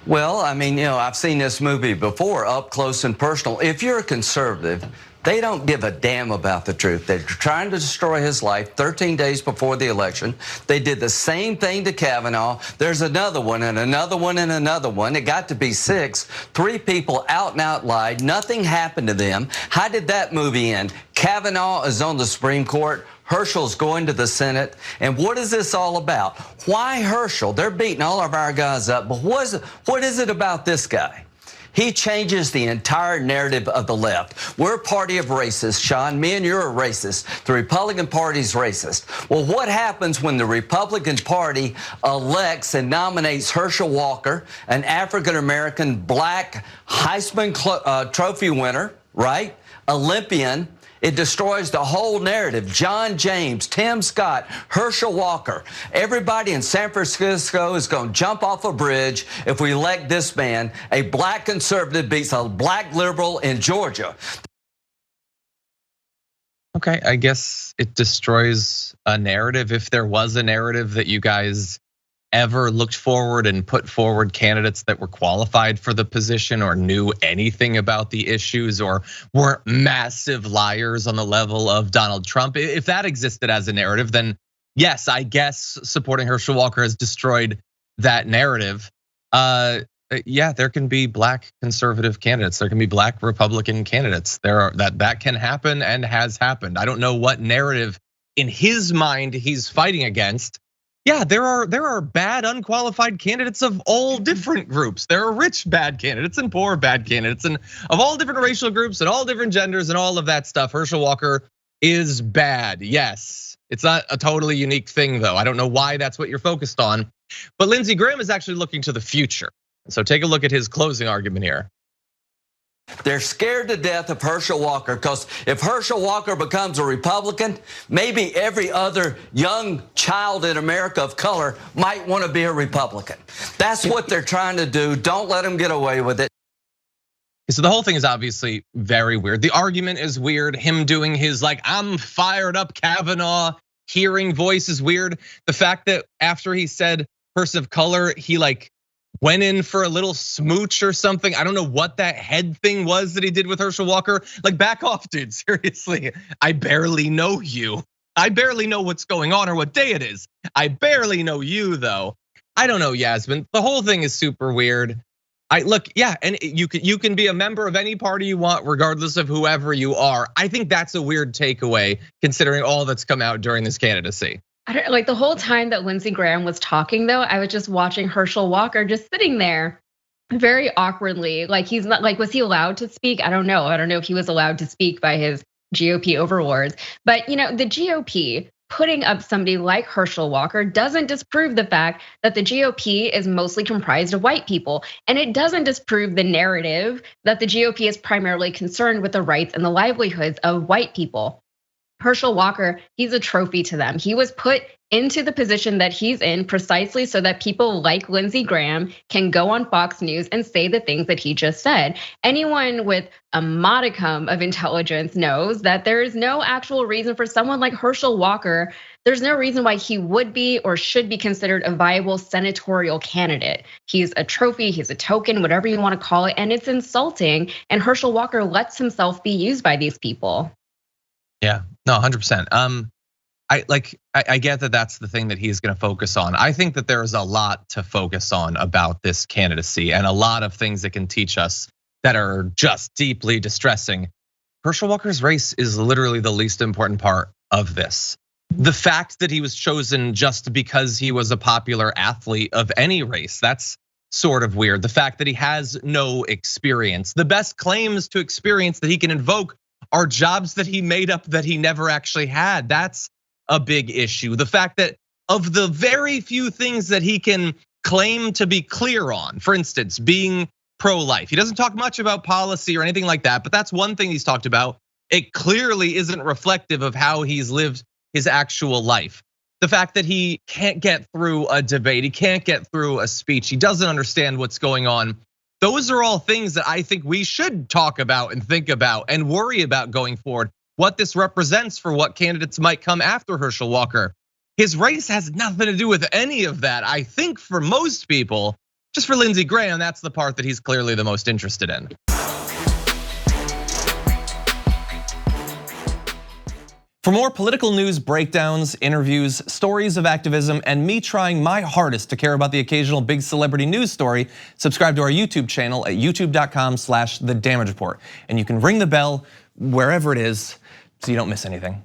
Well, I mean, I've seen this movie before, up close and personal. If you're a conservative, they don't give a damn about the truth. They're trying to destroy his life 13 days before the election. They did the same thing to Kavanaugh. There's another one and another one and another one. It got to be 6. 3 people out and out lied. Nothing happened to them. How did that movie end? Kavanaugh is on the Supreme Court. Herschel's going to the Senate. And what is this all about? Why Herschel? They're beating all of our guys up. But what is it about this guy? He changes the entire narrative of the left. We're a party of racists, Sean. Me and you're a racist. The Republican Party's racist. Well, what happens when the Republican Party elects and nominates Herschel Walker, an African-American black Heisman Trophy winner, right? Olympian? It destroys the whole narrative. John James, Tim Scott, Herschel Walker. Everybody in San Francisco is going to jump off a bridge if we elect this man. A black conservative beats a black liberal in Georgia. Okay, I guess it destroys a narrative. If there was a narrative that you guys ever looked forward and put forward candidates that were qualified for the position or knew anything about the issues or were massive liars on the level of Donald Trump, if that existed as a narrative, then yes, I guess supporting Herschel Walker has destroyed that narrative. Yeah, there can be black conservative candidates. There can be black Republican candidates. That can happen and has happened. I don't know what narrative in his mind he's fighting against. Yeah, there are bad, unqualified candidates of all different groups. There are rich bad candidates and poor bad candidates, and of all different racial groups and all different genders and all of that stuff. Herschel Walker is bad. Yes, it's not a totally unique thing though. I don't know why that's what you're focused on, but Lindsey Graham is actually looking to the future. So take a look at his closing argument here. They're scared to death of Herschel Walker because if Herschel Walker becomes a Republican, maybe every other young child in America of color might want to be a Republican. That's what they're trying to do. Don't let them get away with it. So the whole thing is obviously very weird. The argument is weird. Him doing his I'm fired up Kavanaugh hearing voice is weird. The fact that after he said person of color, he went in for a little smooch or something. I don't know what that head thing was that he did with Herschel Walker. Back off, dude, seriously. I barely know you. I barely know what's going on or what day it is. I barely know you though. I don't know, Yasmin. The whole thing is super weird. Yeah, and you can be a member of any party you want, regardless of whoever you are. I think that's a weird takeaway considering all that's come out during this candidacy. I don't, the whole time that Lindsey Graham was talking though, I was just watching Herschel Walker just sitting there very awkwardly. He's not was he allowed to speak? I don't know. I don't know if he was allowed to speak by his GOP overlords. But the GOP putting up somebody like Herschel Walker doesn't disprove the fact that the GOP is mostly comprised of white people. And it doesn't disprove the narrative that the GOP is primarily concerned with the rights and the livelihoods of white people. Herschel Walker, he's a trophy to them. He was put into the position that he's in precisely so that people like Lindsey Graham can go on Fox News and say the things that he just said. Anyone with a modicum of intelligence knows that there is no actual reason for someone like Herschel Walker. There's no reason why he would be or should be considered a viable senatorial candidate. He's a trophy, he's a token, whatever you want to call it, and it's insulting. And Herschel Walker lets himself be used by these people. Yeah, no, 100%. I get that that's the thing that he's going to focus on. I think that there's a lot to focus on about this candidacy and a lot of things that can teach us that are just deeply distressing. Herschel Walker's race is literally the least important part of this. The fact that he was chosen just because he was a popular athlete of any race, that's sort of weird. The fact that he has no experience, the best claims to experience that he can invoke are jobs that he made up that he never actually had. That's a big issue. The fact that of the very few things that he can claim to be clear on, for instance, being pro-life. He doesn't talk much about policy or anything like that, but that's one thing he's talked about. It clearly isn't reflective of how he's lived his actual life. The fact that he can't get through a debate, he can't get through a speech, he doesn't understand what's going on. Those are all things that I think we should talk about and think about and worry about going forward. What this represents for what candidates might come after Herschel Walker. His race has nothing to do with any of that. I think for most people, Just for Lindsey Graham, that's the part that he's clearly the most interested in. For more political news breakdowns, interviews, stories of activism, and me trying my hardest to care about the occasional big celebrity news story, subscribe to our YouTube channel at youtube.com/thedamagereport. And you can ring the bell wherever it is so you don't miss anything.